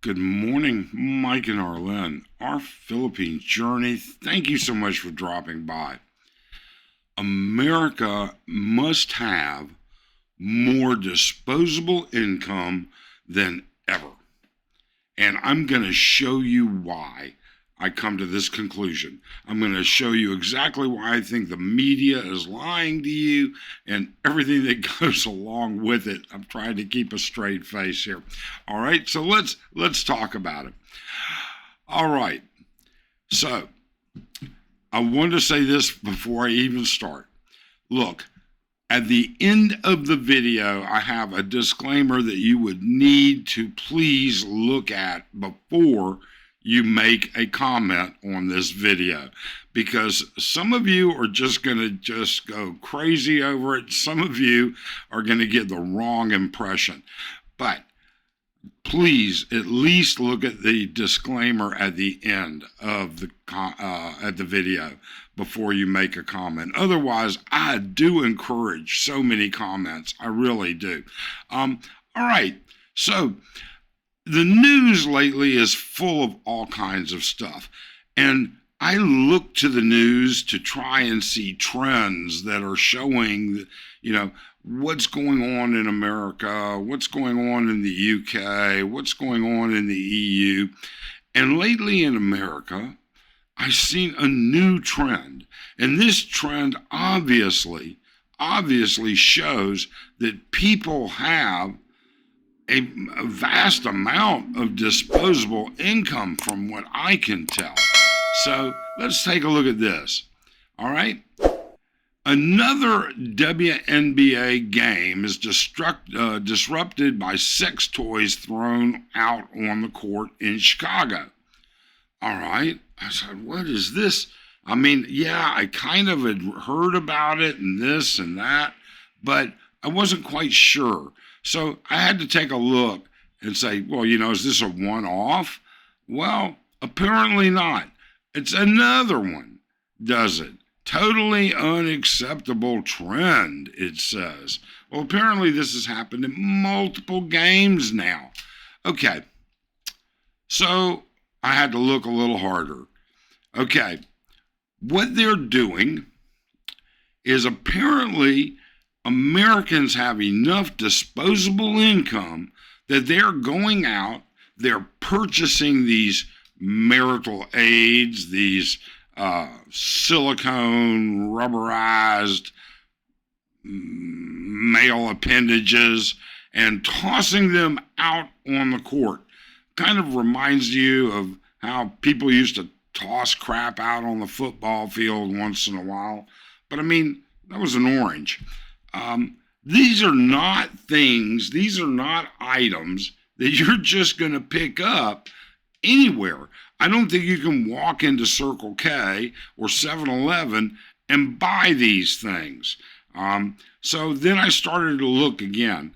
Good morning, Mike and Arlen. Our Philippine journey. Thank you so much for dropping by. America must have more disposable income than ever. And I'm going to show you why I come to this conclusion. I'm going to show you exactly why I think the media is lying to you and everything that goes along with it. I'm trying to keep a straight face here. All right, so let's talk about it. All right, so I want to say this before I even start. Look, at the end of the video, I have a disclaimer that you would need to please look at before you make a comment on this video, because some of you are just going to just go crazy over it. Some of you are going to get the wrong impression. But please at least look at the disclaimer at the end of the video before you make a comment. Otherwise, I do encourage so many comments. I really do. All right. So the news lately is full of all kinds of stuff. And I look to the news to try and see trends that are showing, what's going on in America, what's going on in the UK, what's going on in the EU. And lately in America, I've seen a new trend. And this trend obviously shows that people have a vast amount of disposable income from what I can tell. So let's take a look at this. All right. Another WNBA game is disrupted by sex toys thrown out on the court in Chicago. All right. I said, what is this? I mean, yeah, I kind of had heard about it and this and that, but I wasn't quite sure. So I had to take a look and say, well, is this a one-off? Well, apparently not. It's another one, does it? Totally unacceptable trend, it says. Well, apparently this has happened in multiple games now. Okay, so I had to look a little harder. Okay, what they're doing is apparently Americans have enough disposable income that they're going out, they're purchasing these marital aids, these silicone rubberized male appendages, and tossing them out on the court. Kind of reminds you of how people used to toss crap out on the football field once in a while. But I mean, that was an orange. These are not things, these are not items that you're just going to pick up anywhere. I don't think you can walk into Circle K or 7-Eleven and buy these things. So then I started to look again.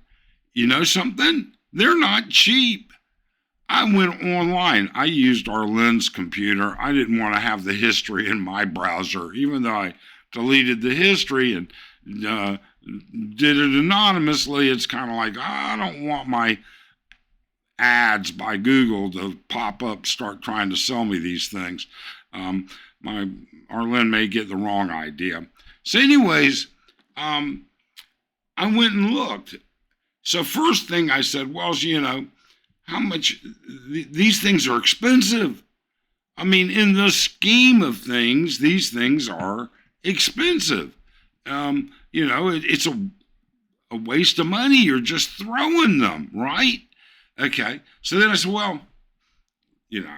You know something? They're not cheap. I went online. I used Arlen's computer. I didn't want to have the history in my browser, even though I deleted the history and did it anonymously. It's kind of like, I don't want my ads by Google to pop up, start trying to sell me these things. My Arlen may get the wrong idea. So anyways, I went and looked. So first thing I said, well, how much, these things are expensive. I mean, in the scheme of things, these things are expensive. It's a waste of money. You're just throwing them, right? Okay. So then I said, well,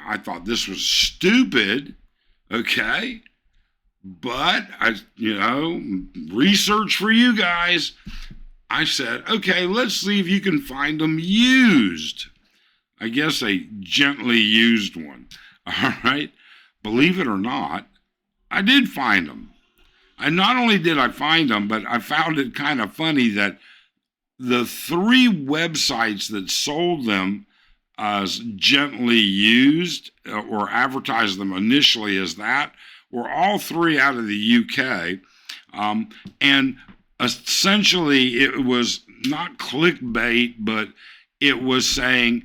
I thought this was stupid. Okay. But research for you guys. I said, okay, let's see if you can find them used. I guess a gently used one. All right. Believe it or not, I did find them. And not only did I find them, but I found it kind of funny that the 3 websites that sold them as gently used or advertised them initially as that were all 3 out of the UK. And essentially it was not clickbait, but it was saying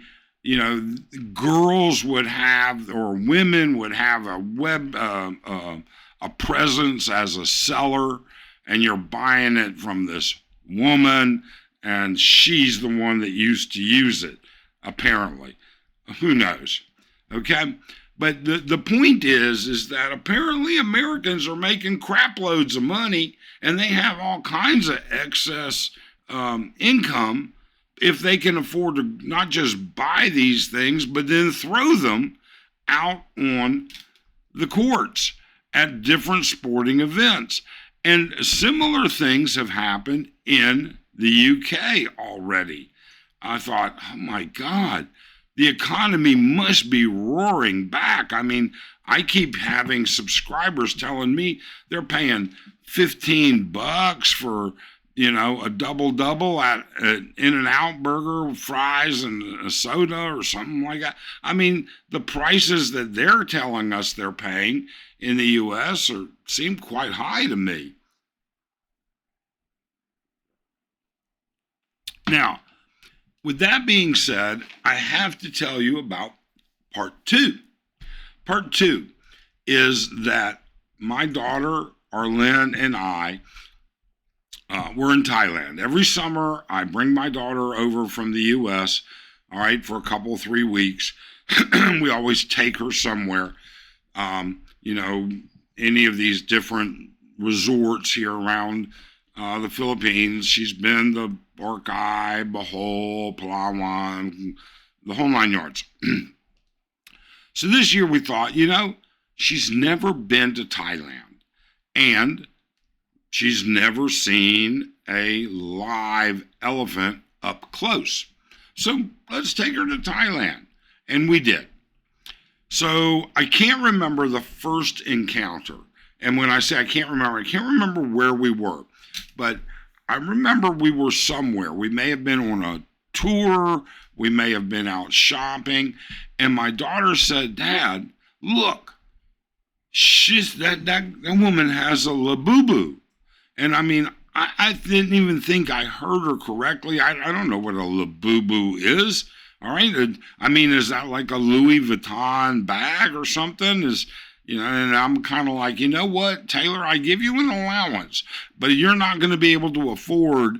girls would have, or women would have a presence as a seller, and you're buying it from this woman, and she's the one that used to use it, apparently. Who knows? Okay? But the point is that apparently Americans are making crap loads of money, and they have all kinds of excess income if they can afford to not just buy these things, but then throw them out on the courts at different sporting events. And similar things have happened in the UK already. I thought, oh my God, the economy must be roaring back. I mean, I keep having subscribers telling me they're paying $15 for, a double at an In-N-Out burger, fries, and a soda or something like that. I mean, the prices that they're telling us they're paying in the U.S. seem quite high to me. Now, with that being said, I have to tell you about part two. Part two is that my daughter, Arlene, and I, we're in Thailand. Every summer, I bring my daughter over from the U.S., all right, for a couple, 3 weeks. We always take her somewhere, any of these different resorts here around the Philippines. She's been the Boracay, Bohol, Palawan, the whole 9 yards. So this year we thought, she's never been to Thailand, and she's never seen a live elephant up close. So let's take her to Thailand. And we did. So I can't remember the first encounter. And when I say I can't remember where we were. But I remember we were somewhere. We may have been on a tour. We may have been out shopping. And my daughter said, Dad, look, that woman has a labubu. And I mean, I didn't even think I heard her correctly. I don't know what a labubu is. All right. I mean, is that like a Louis Vuitton bag or something? And I'm kind of like, you know what, Taylor, I give you an allowance, but you're not going to be able to afford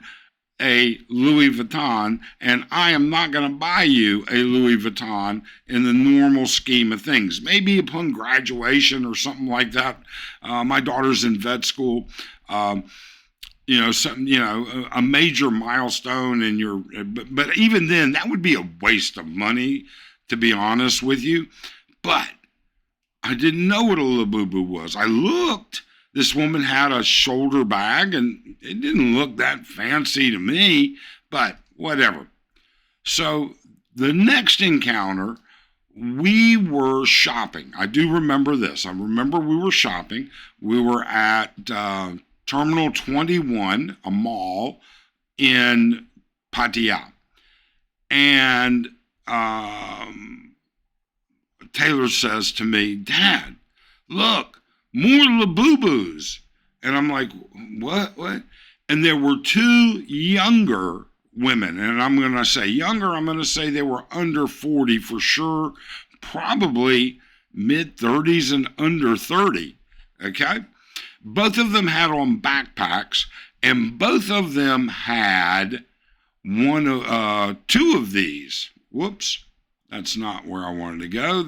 a Louis Vuitton, and I am not going to buy you a Louis Vuitton in the normal scheme of things. Maybe upon graduation or something like that. My daughter's in vet school. A major milestone in your, but even then, that would be a waste of money, to be honest with you. But I didn't know what a labubu was. I looked. This woman had a shoulder bag, and it didn't look that fancy to me, but whatever. So the next encounter, we were shopping. I do remember this. I remember we were shopping. We were at Terminal 21, a mall in Pattaya. And Taylor says to me, Dad, look, more labubus. And I'm like, what? And there were 2 younger women. And I'm going to say younger, I'm going to say they were under 40 for sure, probably mid-30s and under 30. Okay? Both of them had on backpacks, and both of them had 2 of these. Whoops. That's not where I wanted to go.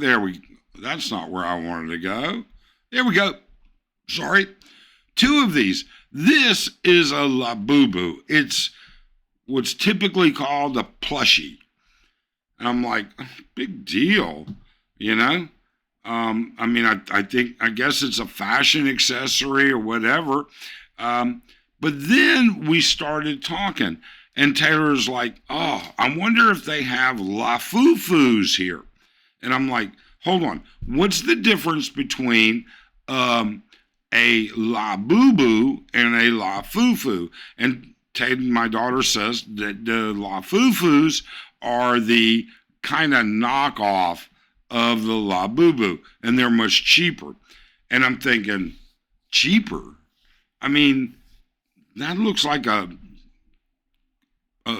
That's not where I wanted to go. There we go. Sorry. 2 of these. This is a labubu. It's what's typically called a plushie. And I'm like, big deal, I guess it's a fashion accessory or whatever. But then we started talking. And Taylor's like, oh, I wonder if they have lafufus here. And I'm like, hold on. What's the difference between a labubu and a lafufu? And my daughter says that the lafufus are the kind of knockoff of the labubu, and they're much cheaper. And I'm thinking, cheaper? I mean, that looks like a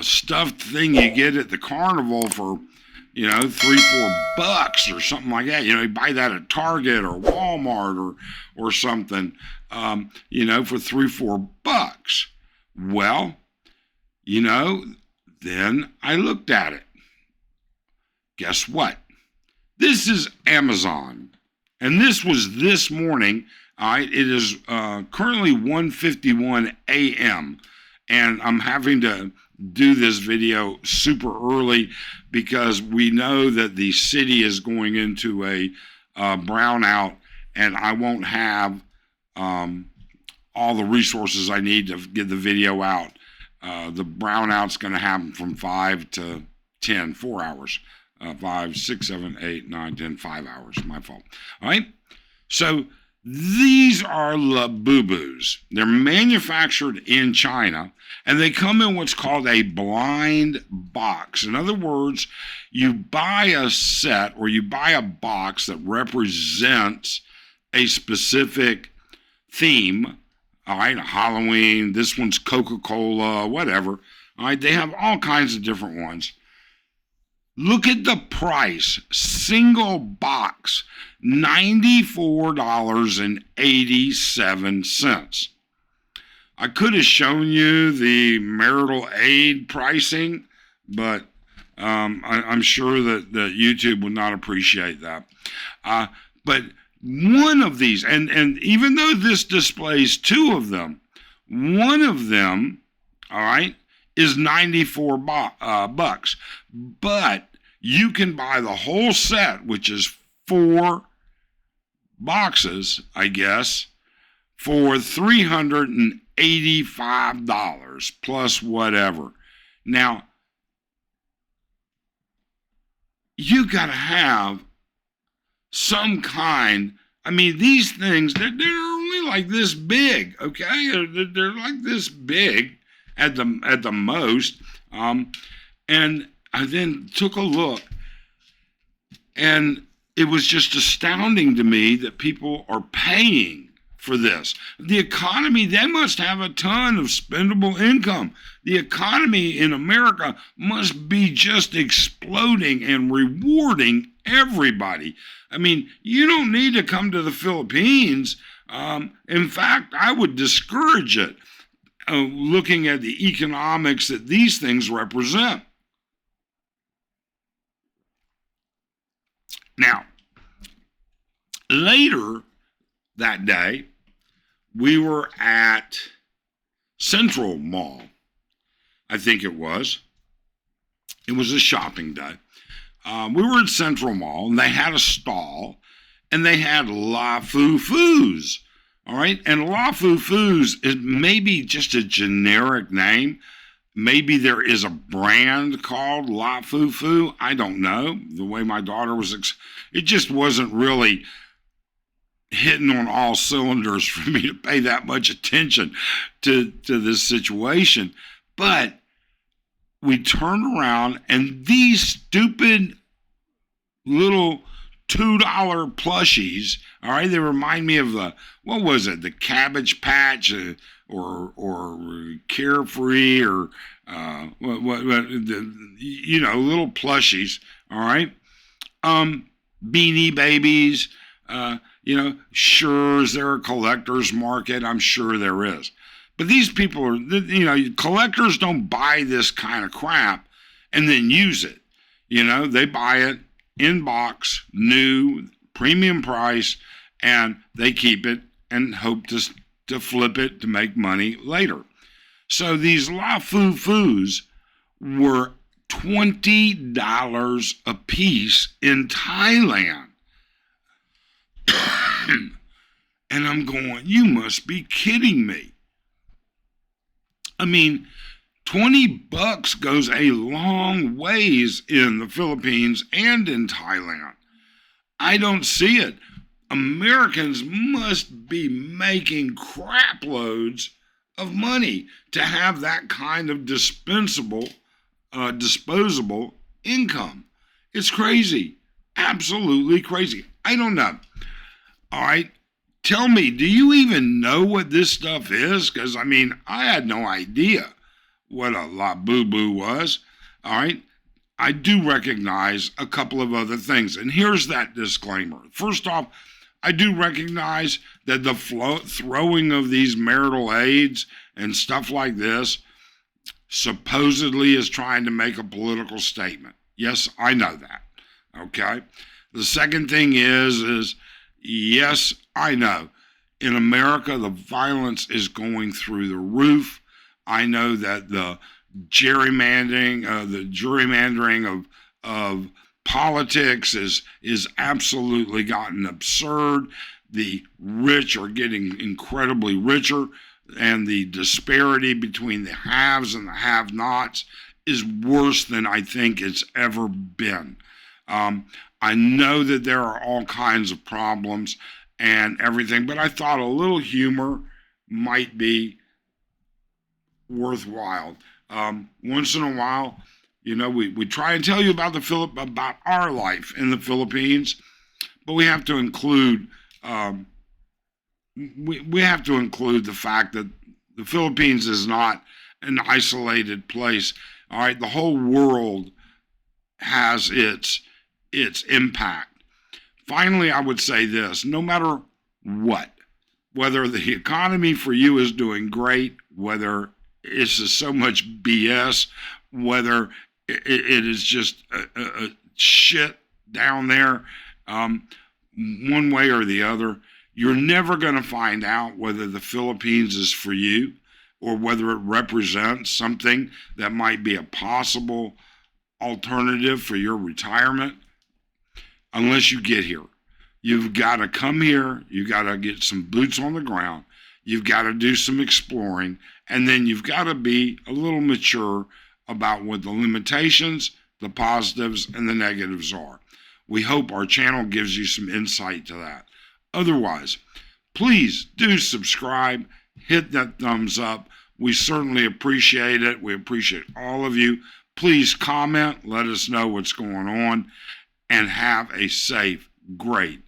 stuffed thing you get at the carnival for, $3-4 or something like that. You buy that at Target or Walmart or something, for $3-4. Well, then I looked at it. Guess what? This is Amazon. And this was this morning. All right, it is currently 1:51 a.m. And I'm having to do this video super early because we know that the city is going into a brownout, and I won't have all the resources I need to get the video out. The brownout's going to happen from 5 to 10, 4 hours. 5, 6, 7, 8, 9, 10, 5 hours. My fault. All right. So these are Labubus. They're manufactured in China, and they come in what's called a blind box. In other words, you buy a set or you buy a box that represents a specific theme. All right, Halloween, this one's Coca-Cola, whatever. All right, they have all kinds of different ones. Look at the price, single box, $94.87. I could have shown you the marital aid pricing, but I'm sure that YouTube would not appreciate that. But one of these, and even though this displays two of them, one of them, all right, is 94 bucks. But you can buy the whole set, which is 4 boxes, I guess, for $385 plus whatever. Now, you got to have some kind. I mean, these things, they're only like this big, okay? They're like this big at the most. And I then took a look, and it was just astounding to me that people are paying for this. The economy, they must have a ton of spendable income. The economy in America must be just exploding and rewarding everybody. I mean, you don't need to come to the Philippines. In fact, I would discourage it, looking at the economics that these things represent. Now, later that day, we were at Central Mall, I think it was. It was a shopping day. We were at Central Mall, and they had a stall, and they had La Foo Foos, all right? And La Foo Foos is maybe just a generic name. Maybe there is a brand called La Foo Foo. I don't know. The way my daughter was, it just wasn't really hitting on all cylinders for me to pay that much attention to this situation. But we turned around, and these stupid little $2 plushies, all right, they remind me of the Cabbage Patch or Carefree or little plushies, all right, Beanie Babies, sure, is there a collector's market? I'm sure there is. But these people are, collectors don't buy this kind of crap and then use it. They buy it in box, new, premium price, and they keep it and hope to flip it to make money later. So these La Foo Foos were $20 a piece in Thailand. And I'm going, you must be kidding me. I mean, $20 goes a long ways in the Philippines and in Thailand. I don't see it. Americans must be making crap loads of money to have that kind of disposable income. It's crazy. Absolutely crazy. I don't know. All right. Tell me, do you even know what this stuff is? Because, I had no idea what a La Boo Boo was. All right. I do recognize a couple of other things. And here's that disclaimer. First off, I do recognize that the throwing of these marital aids and stuff like this supposedly is trying to make a political statement. Yes, I know that. Okay. The second thing is yes, I know. In America, the violence is going through the roof. I know that the gerrymandering of politics is absolutely gotten absurd. The rich are getting incredibly richer, and the disparity between the haves and the have-nots is worse than I think it's ever been. I know that there are all kinds of problems and everything, but I thought a little humor might be worthwhile. Once in a while, we try and tell you about about our life in the Philippines, but we have to include we have to include the fact that the Philippines is not an isolated place. All right, the whole world has its impact. Finally, I would say this: no matter what, whether the economy for you is doing great, whether it's just so much BS, whether it is just a shit down there, one way or the other, you're never going to find out whether the Philippines is for you or whether it represents something that might be a possible alternative for your retirement unless you get here. You've got to come here. You've got to get some boots on the ground. You've got to do some exploring. And then you've got to be a little mature about what the limitations, the positives, and the negatives are. We hope our channel gives you some insight to that. Otherwise, please do subscribe. Hit that thumbs up. We certainly appreciate it. We appreciate all of you. Please comment. Let us know what's going on. And have a safe, great